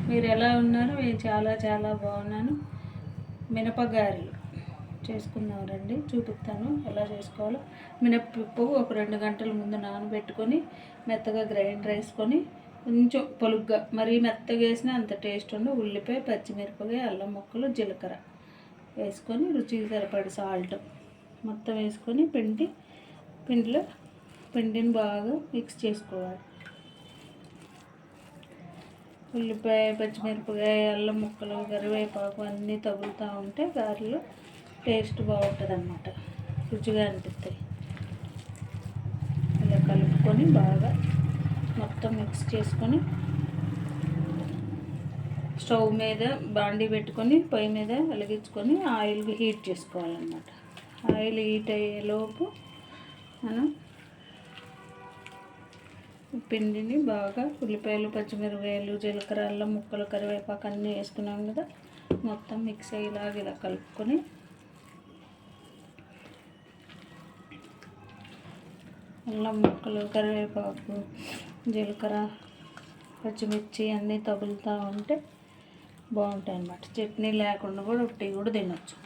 మీరు ఎలా ఉన్నారు? నేను చాలా చాలా బాగున్నాను. మినపగారెలు చేసుకుందాం రండి, చూపిస్తాను ఎలా చేసుకోవాలో. మినపప్పు ఒక 2 గంటల ముందు నానబెట్టుకొని మెత్తగా గ్రైండర్ వేసుకొని కొంచెం పొలుగ్గా, మరీ మెత్తగా వేసినా అంత టేస్ట్ ఉండదు. ఉల్లిపాయ, పచ్చిమిరపకాయ, అల్లం ముక్కలు, జీలకర్ర వేసుకొని రుచికి సరిపడి సాల్ట్ మొత్తం వేసుకొని పిండిని బాగా మిక్స్ చేసుకోవాలి. ఉల్లిపాయ, పచ్చిమిరపకాయ, అల్లం ముక్కలు, కరివేపాకు అన్నీ తగులుతూ ఉంటే గారెలు టేస్ట్ బాగుంటుంది అన్నమాట, రుచిగా అనిపిస్తాయి. ఇలా కలుపుకొని బాగా మొత్తం మిక్స్ చేసుకొని స్టవ్ మీద బాండీ పెట్టుకొని పొయ్యి మీద వెలిగించుకొని ఆయిల్ హీట్ చేసుకోవాలన్నమాట. ఆయిల్ హీట్ అయ్యేలోపు మనం పిండిని బాగా ఉల్లిపాయలు, పచ్చిమిరపకాయలు, జీలకర్ర, అల్లం ముక్కలు, కరివేపాకు అన్నీ వేసుకున్నాం కదా, మొత్తం మిక్స్ అయ్యేలాగా ఇలా కలుపుకొని అల్లం ముక్కలు, కరివేపాకు, జీలకర్ర, పచ్చిమిర్చి అన్నీ తగులుతూ ఉంటే బాగుంటాయి అన్నమాట. చట్నీ లేకుండా కూడా ఉట్టి కూడా తినొచ్చు.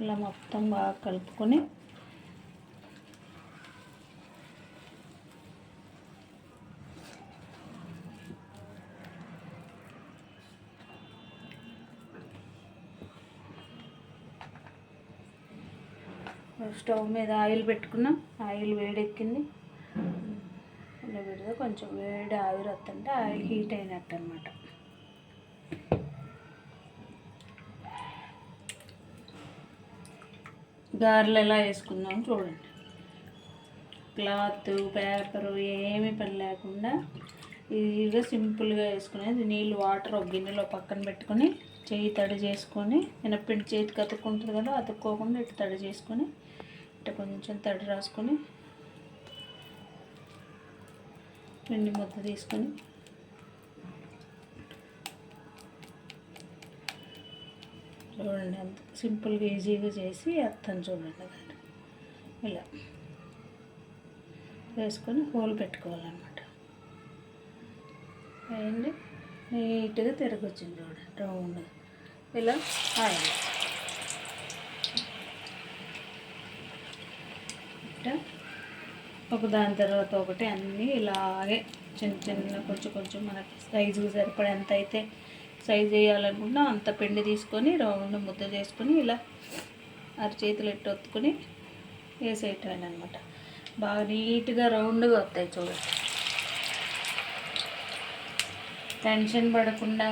ఇలా మొత్తం బాగా కలుపుకొని స్టవ్ మీద ఆయిల్ పెట్టుకున్నాం. ఆయిల్ వేడెక్కింది. ఇలా పెడితే కొంచెం వేడి ఆవిరి వస్తుంటే ఆయిల్ హీట్ అయినట్టు అన్నమాట. గారెలు ఎలా వేసుకుందాం చూడండి. క్లాత్, పేపరు ఏమీ పని లేకుండా ఈజీగా సింపుల్గా వేసుకునేది. నీళ్ళు వాటర్ ఒక గిన్నెలో పక్కన పెట్టుకొని చేయి తడి చేసుకొని, మినప్పిండి చేతికి అతుక్కుంటుంది కదా, అతుక్కోకుండా ఇటు తడి చేసుకొని ఇటు కొంచెం తడి రాసుకొని పిండి ముద్ద తీసుకొని చూడండి, అంత సింపుల్గా ఈజీగా చేసి వేస్తాను చూడండి. ఇలా వేసుకొని హోల్ పెట్టుకోవాలన్నమాట. వేయండి, నీట్గా తిరగొచ్చింది చూడండి, రౌండ్ ఇలా ఆయిల్ ఒక దాని తర్వాత ఒకటి అన్నీ ఇలాగే చిన్న చిన్న కొంచెం మనకి సైజుకి సరిపడే ఎంత అయితే సైజు వేయాలనుకుంటున్నా అంత పిండి తీసుకొని రౌండ్ ముద్ద చేసుకొని ఇలా అరచేతులు ఎట్టు ఒత్తుకొని వేసేయటం అనమాట. బాగా నీట్గా రౌండ్గా వస్తాయి చూడండి. టెన్షన్ పడకుండా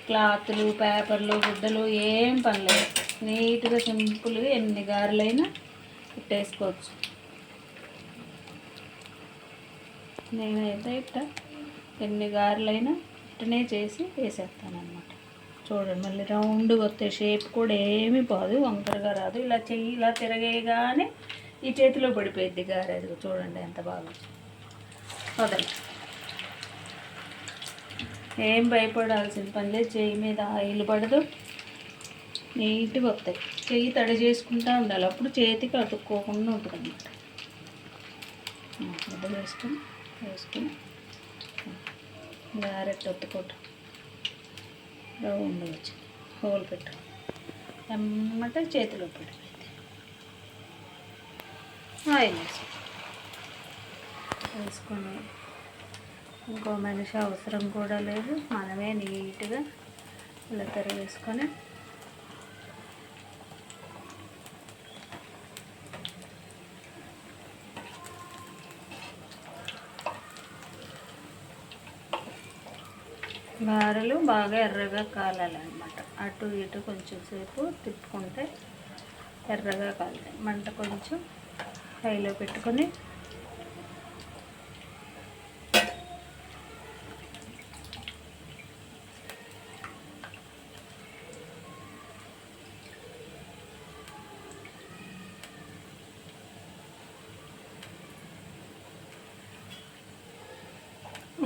క్లాతులు, పేపర్లు, గుడ్డలు ఏం పనిలేదు. నీట్గా సింపుల్గా ఎన్ని గారెలైనా పెట్టేసుకోవచ్చు. నేనైతే ఇట్లా ఎన్ని గారెలైనా ఇట్టనే చేసి వేసేస్తాను అన్నమాట. చూడండి, మళ్ళీ రౌండ్గా వస్తే షేప్ కూడా ఏమీ పోదు, వంకరగా రాదు. ఇలా చెయ్యి ఇలా తిరగేయగానే ఈ చేతిలో పడిపోయింది గారె. అది చూడండి ఎంత బాగా వదల. ఏం భయపడాల్సిన పని లేదు. చెయ్యి మీద ఆయిల్ పడదు, నీట్గా వస్తాయి. చెయ్యి తడి చేసుకుంటూ ఉండాలి, అప్పుడు చేతికి అతుక్కోకుండా ఉంటుంది అన్నమాట. ముద్ద వేసుకొని గారెట్ ఒత్తుకోవటం రౌండ్ వచ్చి హోల్ పెట్టు ఎమ్మట చేతిలో పడిపోయింది. ఆయిల్ వేసుకొని ఇంకో మనిషి అవసరం కూడా లేదు, మనమే నీట్గా ఇలా తిరగేసుకొని గారెలు బాగా ఎర్రగా కాలాలన్నమాట. అటు ఇటు కొంచెం సేపు తిప్పుకుంటే ఎర్రగా కాలుతాయి. మంట కొంచెం హైలో పెట్టుకొని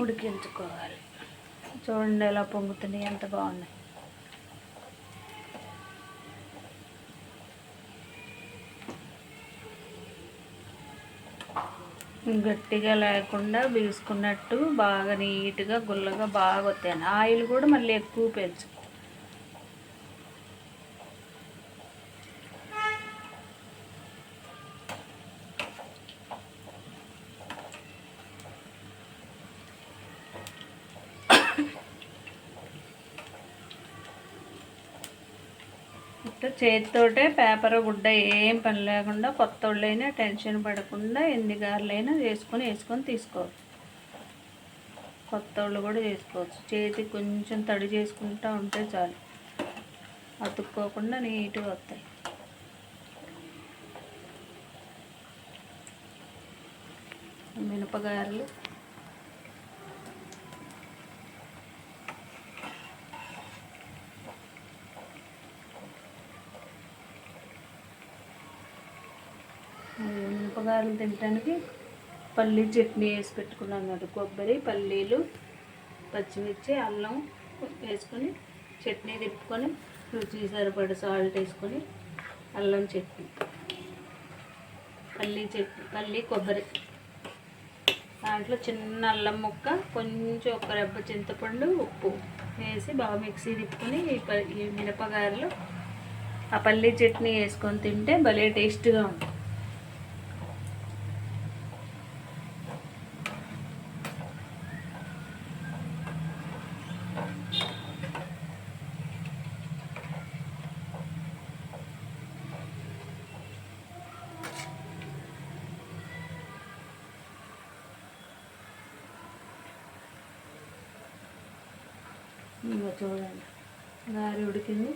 ఉడికించుకోవాలి. చూడండి ఎలా పొంగుతున్నాయి, ఎంత బాగున్నాయి. గట్టిగా లేకుండా బీసుకున్నట్టు బాగా నీట్గా గుల్లగా బాగా వస్తాయి. ఆయిల్ కూడా మళ్ళీ ఎక్కువ పీల్చు. చేతితోటే పేపర్ గుడ్డ ఏం పని లేకుండా కొత్త వాళ్ళైనా టెన్షన్ పడకుండా ఎన్ని గారెలైనా వేసుకొని తీసుకోవచ్చు. కొత్త వాళ్ళు కూడా చేసుకోవచ్చు. చేతి కొంచెం తడి చేసుకుంటూ ఉంటే చాలు, అతుక్కోకుండా నీట్గా వస్తాయి. మినపగారెలు మినపగారెలు తినడానికి పల్లీ చట్నీ వేసి పెట్టుకున్నాను కదా. కొబ్బరి, పల్లీలు, పచ్చిమిర్చి, అల్లం వేసుకొని చట్నీ తిప్పుకొని రుచికి సరిపడ సాల్ట్ వేసుకొని అల్లం చట్నీ, పల్లీ కొబ్బరి, దాంట్లో చిన్న అల్లం ముక్క, కొంచెం ఒక రెబ్బ చింతపండు, ఉప్పు వేసి బాగా మిక్సీ తిప్పుకొని ఈ మినపగారెలు ఆ పల్లీ చట్నీ వేసుకొని తింటే భలే టేస్ట్గా ఉంటుంది. ఇంకా చూడండి, గారి ఉడికింది.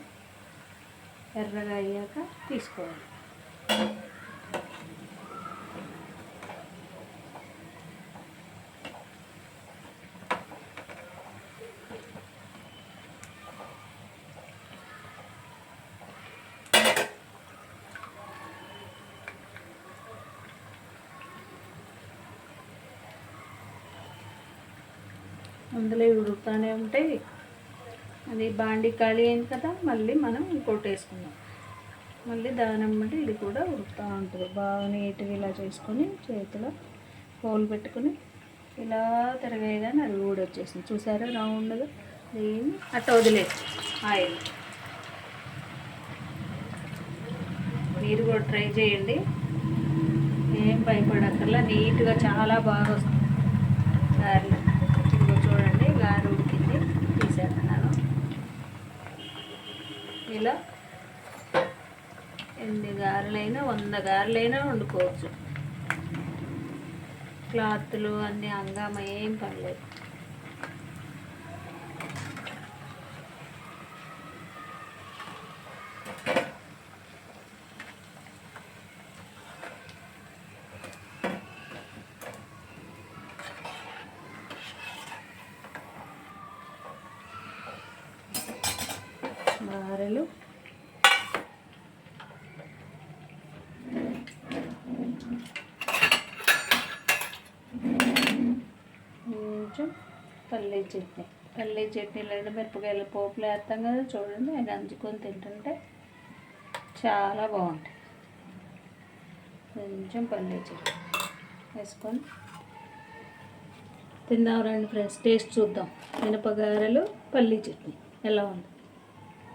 ఎర్రగా అయ్యాక తీసుకోవాలి. అందులో ఉడుకుతూనే ఉంటాయి. అది బాండి ఖాళీ అయింది కదా, మళ్ళీ మనం ఇంకోటి వేసుకుందాం. మళ్ళీ దానం బట్టి ఇది కూడా ఉడుకుతూ ఉంటుంది. బాగా నీట్గా ఇలా చేసుకొని చేతిలో హోల్ పెట్టుకుని ఇలా తిరగేయగానే అది కూడా వచ్చేసింది. చూసారా రౌండ్గా? దీన్ని అట్ట వదిలేదు ఆయిల్. మీరు కూడా ట్రై చేయండి, ఏం భయపడక్కర్లా. నీట్గా చాలా బాగా వస్తుంది గారెలు. ఇదిగో చూడండి, గారె ఉడికింది, తీసేస్తున్నాను. ఇలా ఎన్ని గారెలైనా 100 గారెలైనా వండుకోవచ్చు. క్లాత్లు అన్నీ హంగామా ఏం పర్లేదు. గారెలు కొంచెం పల్లీ చట్నీలో అయితే మిరపకాయల పోపులు వేస్తాం కదా, చూడండి అది నంచుకొని తింటుంటే చాలా బాగుంటాయి. కొంచెం పల్లీ చట్నీ వేసుకొని తిందాం రండి ఫ్రెండ్స్. టేస్ట్ చూద్దాం. మినపగారెలు, పల్లీ చట్నీ ఎలా ఉంది.